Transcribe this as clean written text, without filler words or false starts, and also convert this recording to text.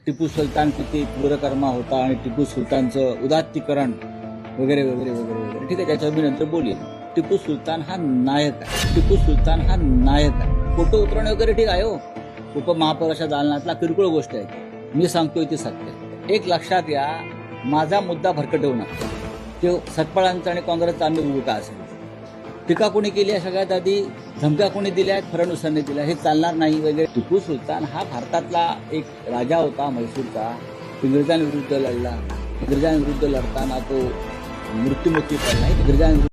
टिपू सुलतान किती क्रूरकर्मा होता आणि टिपू सुलतानचं उदात्तीकरण वगैरे वगैरे वगैरे वगैरे, ठीक आहे, त्याच्यावर मी नंतर बोलेन. टिपू सुलतान हा नायक आहे. टिपू सुलतान हा नायक आहे. फोटो उतरवणे वगैरे ठीक आहे हो, उपमहापौराच्या दालनातला किरकोळ गोष्ट आहे. मी सांगतोय ते सत्य. एक लक्षात घ्या, माझा मुद्दा भरकटवू नका. तो सतपाळांचा आणि काँग्रेसचा आम्ही भूमिका असेल. टीका कोणी केली आहे, सगळ्यात आधी धमक्या कोणी दिल्या आहेत, फडणवीसांनी दिल्या, हे चालणार नाही वगैरे. टिपू सुलतान हा भारतातला एक राजा होता, म्हैसूरचा. इंग्रजांविरुद्ध लढला. इंग्रजांविरुद्ध लढताना तो मृत्युमुखी पडला. इंग्रजांविरुद्ध